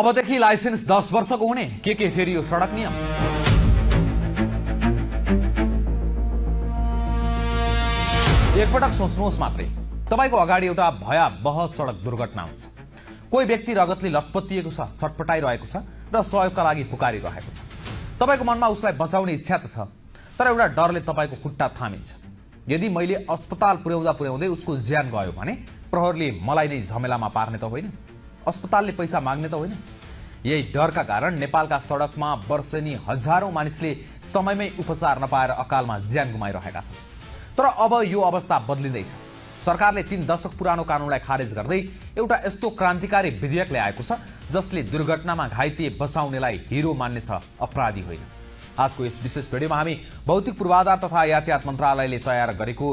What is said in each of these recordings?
अबदेखि लाइसेन्स 10 वर्षको हुने के फेरि यो सडक नियम। एकपटक सोच्नुहोस् मात्रै, तपाईको अगाडि एउटा भयावह सडक दुर्घटना हुन्छ। कोही व्यक्ति रगतले लटपटिएको छ, छटपटाइरहेको छ र सहयोगका लागि पुकारिरहेको छ। तपाईको मनमा उसलाई बचाउने इच्छा त छ, तर एउटा डरले तपाईको खुट्टा थामिन्छ। यदि मैले अस्पताल पुर्याउँदै उसको ज्यान गयो भने प्रहरले मलाई नै झमेलामा पार्ने त होइन, अस्पतालले पैसा माग्ने त होइन। यही डरका कारण नेपालका सडकमा वर्षेनी हजारौं मानिसले समयमै उपचार नपाएर अकालमा ज्यान गुमाइरहेका छन्। तर अब यो अवस्था बदलिँदैछ। सरकारले 3 दशक पुरानो कानूनलाई खारेज गर्दै एउटा यस्तो क्रान्तिकारी विधेयक ल्याएको छ जसले दुर्घटनामा घाइते बचाउनेलाई हिरो मान्ने छ, अपराधी होइन। आजको यस विशेष भिडियोमा हामी भौतिक पूर्वाधार तथा यातायात मन्त्रालयले तयार गरेको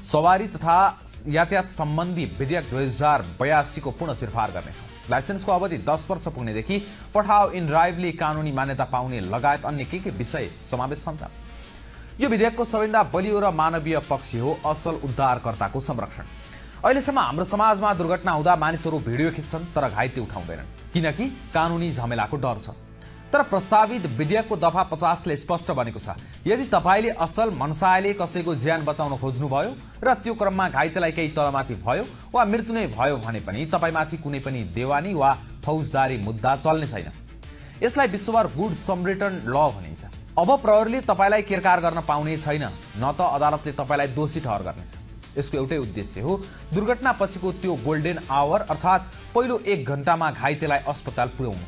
सवारी तथा यातायात सम्बन्धी विधेयक 2082 को पूर्ण सिरफार गर्नेछौँ। लाइसेन्सको अवधि 10 वर्ष पुग्नेदेखि पठाओ इन ड्राइभले कानूनी मान्यता पाउने लगायत अन्य के विषय समावेश छन्। यो विधेयकको सबैभन्दा बलियो र मानवीय पक्ष हो असल उद्धारकर्ताको संरक्षण। अहिलेसम्म हाम्रो समाजमा दुर्घटना हुँदा मानिसहरू भिडियो खिच्छन् तर घाइते उठाउँदैनन्, किनकि कानूनी झमेलाको डर छ। तर प्रस्तावित विधेयकको दफा 50 ले स्पष्ट बनेको छ, यदि तपाईले असल मनसायले कसैको ज्यान बचाउन खोज्नुभयो र त्यो क्रममा घाइतेलाई केही तलमाथि भयो वा मृत्यु नै भयो भने पनि तपाईमाथि कुनै पनि देवानी वा फौजदारी मुद्दा चल्ने छैन। यसलाई विश्वभर गुड समरिटन ल भनिन्छ। अब प्रहरीले तपाईलाई केरकार गर्न पाउने छैन, न त अदालतले तपाईलाई दोषी ठहर गर्नेछ। यसको एउटै उद्देश्य हो दुर्घटना पछिको त्यो गोल्डन आवर अर्थात् पहिलो 1 घण्टामा घाइतेलाई अस्पताल पुर्याउनु।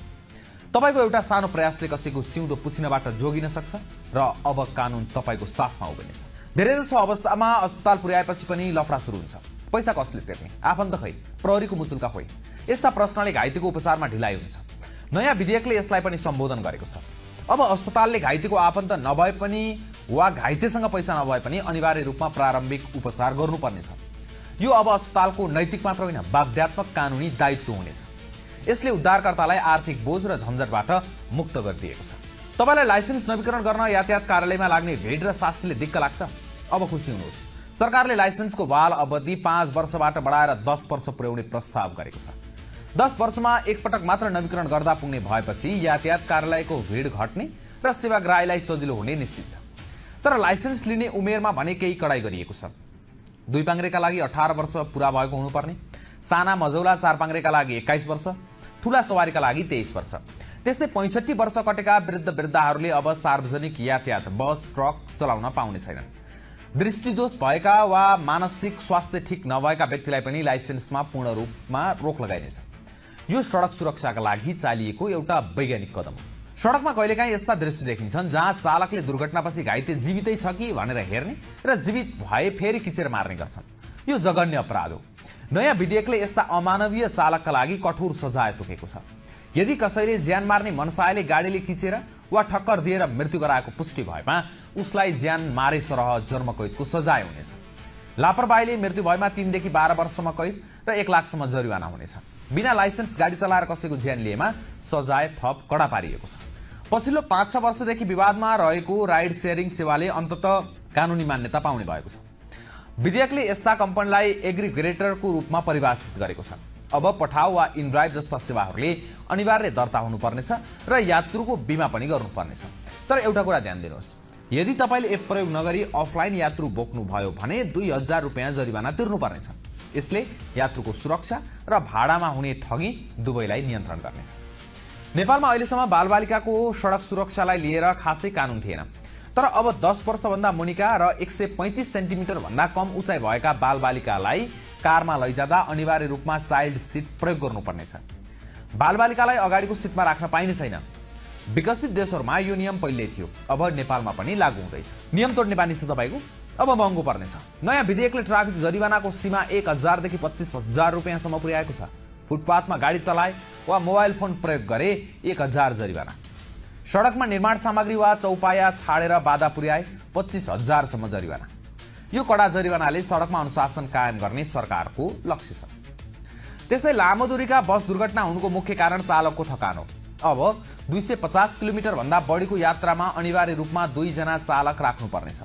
तपाईको एउटा सानो प्रयासले कसैको सिउँदो पुछिनबाट जोगिन सक्छ र अब कानून तपाईको साथमा उभिनेछ। धेरैजसो अवस्थामा अस्पताल पुर्याएपछि पनि लफडा सुरु हुन्छ। पैसा कसले तिर्ने? आफन्त खै, प्रहरीको मुचुल्का खोइ? यस्ता प्रश्नले घाइतेको उपचारमा ढिलाइ हुन्छ। नयाँ विधेयकले यसलाई पनि सम्बोधन गरेको छ। अब अस्पतालले घाइतेको आफन्त नभए पनि वा घाइतेसँग पैसा नभए पनि अनिवार्य रूपमा प्रारम्भिक उपचार गर्नुपर्नेछ। यो अब अस्पतालको नैतिक मात्र होइन, बाध्यात्मक कानूनी दायित्व हुनेछ। यसले उद्धारकर्तालाई आर्थिक बोझ र झन्झटबाट मुक्त गरिदिएको छ। तपाईलाई लाइसेन्स नवीकरण गर्न यातायात कार्यालयमा लाग्ने भिड र शास्तिले दिक्क लाग्छ? अब खुसी हुनुहोस्, सरकारले लाइसेन्सको बाल अवधि 5 वर्षबाट बढाएर 10 वर्ष पुर्याउने प्रस्ताव गरेको छ। 10 वर्षमा एकपटक मात्र नवीकरण गर्दा पुग्ने भएपछि यातायात कार्यालयको भिड घट्ने र सेवाग्राहीलाई सजिलो हुने निश्चित छ। तर लाइसेन्स लिने उमेरमा भने केही कडाई गरिएको छ। 2 पाङ्ग्रेका लागि 18 वर्ष पुरा भएको हुनुपर्ने, साना मझौला 4 पाङ्ग्रेका लागि 21 वर्ष, ठूला सवारीका लागि 23 वर्ष। त्यस्तै 65 वर्ष कटेका वृद्धहरूले अब सार्वजनिक यातायात बस ट्रक चलाउन पाउने छैनन्। दृष्टिदोष भएका वा मानसिक स्वास्थ्य ठिक नभएका व्यक्तिलाई पनि लाइसेन्समा पूर्ण रूपमा रोक लगाइनेछ। यो सडक सुरक्षाका लागि चालिएको एउटा वैज्ञानिक कदम हो। सडकमा कहिलेकाहीँ यस्ता दृश्य देखिन्छन् जहाँ चालकले दुर्घटनापछि घाइते जीवितै छ कि भनेर हेर्ने र जीवित भए फेरि किचेर मार्ने गर्छन्। यो जघन्य अपराध हो। नयाँ विधेयकले यस्ता अमानवीय चालकका लागि कठोर सजाय तोकेको छ। यदि कसैले ज्यान मार्ने मनसायले गाडीले किचेर वा ठक्कर दिएर मृत्यु गराएको पुष्टि भएमा उसलाई ज्यान मारे सरह जन्मकैदको सजाय हुनेछ। लापरवाहीले मृत्यु भएमा 3 देखि 12 वर्षसम्म कैद र 1 लाखसम्म जरिवाना हुनेछ। बिना लाइसेन्स गाडी चलाएर कसैको ज्यान लिएमा सजाय थप कडा पारिएको छ। पछिल्लो 5-6 वर्षदेखि विवादमा रहेको राइड सेयरिङ सेवाले अन्ततः कानूनी मान्यता पाउने भएको छ। विधेयकले यस्ता कम्पनीलाई एग्रिगेटरको रूपमा परिभाषित गरेको छ। अब पठाओ वा इनड्राइभ जस्ता सेवाहरूले अनिवार्य दर्ता हुनुपर्नेछ र यात्रुको बीमा पनि गर्नुपर्नेछ। तर एउटा कुरा ध्यान दिनुहोस्, यदि तपाईले एप प्रयोग नगरी अफलाइन यात्रु बोक्नुभयो भने 2000 रुपैयाँ जरिवाना तिर्नुपर्नेछ। यसले यात्रुको सुरक्षा र भाडामा हुने ठगी दुवैलाई नियन्त्रण गर्नेछ। नेपालमा अहिलेसम्म बालबालिकाको सडक सुरक्षालाई लिएर खासै कानून थिएन। तर अब 10 वर्षभन्दा मुनिका र 135 सेन्टिमिटर भन्दा कम उचाइ भएका बालबालिकालाई कारमा लैजाँदा अनिवार्य रूपमा चाइल्ड सिट प्रयोग गर्नुपर्नेछ। बालबालिकालाई अगाडिको सिटमा राख्न पाइने छैन। विकसित देशहरूमा यो नियम पहिल्यै थियो, अब नेपालमा पनि लागू हुँदैछ। नियम तोड्ने बानी छ तपाईको? अब महँगो पर्नेछ। नयाँ विधेयकले ट्राफिक जरिवानाको सीमा 1000 देखि 25000 रुपैयाँसम्म पुर्याएको छ। फुटपाथमा गाडी चलाए वा मोबाइल फोन प्रयोग गरे 1000 जरिवाना। सडकमा निर्माण सामग्री वा चौपाया छाडेर बाधा पुर्याए 25000 सम्म जरिवाना। यो कडा जरिवानाले सडकमा अनुशासन कायम गर्ने सरकारको लक्ष्य छ। त्यसै लामो दूरीका बस दुर्घटना हुनुको मुख्य कारण चालकको थकान हो। अब 250 किलोमिटर भन्दा बढीको यात्रामा अनिवार्य रूपमा 2 जना चालक राख्नुपर्नेछ।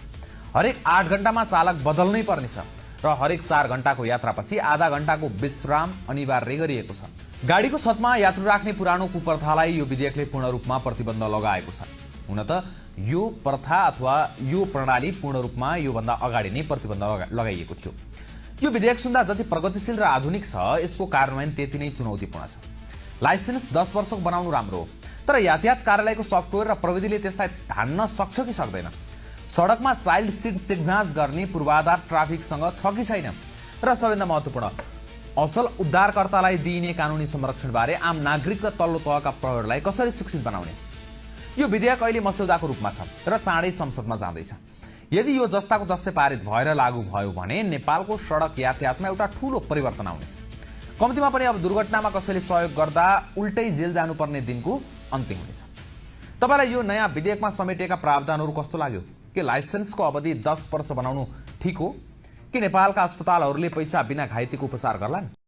हरेक 8 घण्टामा चालक बदल्नै पर्नेछ र हरेक 4 घण्टाको यात्रापछि आधा घण्टाको विश्राम अनिवार्य गरिएको छ। गाडीको छतमा यात्रु राख्ने पुरानो कुप्रथालाई यो विधेयकले पूर्ण रूपमा प्रतिबन्ध लगाएको छ। हुन त यो प्रथा अथवा यो प्रणाली पूर्ण रूपमा योभन्दा अगाडि नै प्रतिबन्ध लगाइएको थियो। यो विधेयक सुन्दा जति प्रगतिशील र आधुनिक छ, यसको कार्यान्वयन त्यति नै चुनौतीपूर्ण छ। लाइसेन्स 10 वर्षको बनाउनु राम्रो हो, तर यातायात कार्यालयको सफ्टवेयर र प्रविधिले त्यसलाई धान्न सक्छ कि सक्दैन? सडकमा चाइल्ड सिट चेक जाँच गर्ने पूर्वाधार ट्राफिकसँग छ कि छैन? र सबैभन्दा महत्त्वपूर्ण, असल उद्धारकर्तालाई दिइने कानुनी संरक्षणबारे आम नागरिक र तल्लो तहका प्रहरीलाई कसरी शिक्षित बनाउने? यो विधेयक अहिले मस्यौदाको रूपमा छ र चाँडै संसदमा जाँदैछ। यदि यो जस्ताको जस्तै पारित भएर लागू भयो भने नेपालको सडक यातायातमा एउटा ठूलो परिवर्तन आउनेछ। कम्तीमा पनि अब दुर्घटनामा कसैले सहयोग गर्दा उल्टै जेल जानुपर्ने दिनको अन्त्य हुनेछ। तपाईलाई यो नयाँ विधेयकमा समेटिएका प्रावधानहरू कस्तो लाग्यो? के लाइसेन्सको अवधि 10 वर्ष बनाउनु ठिक हो कि नेपालका अस्पतालहरूले पैसा बिना घाइतेको उपचार गर्लान्?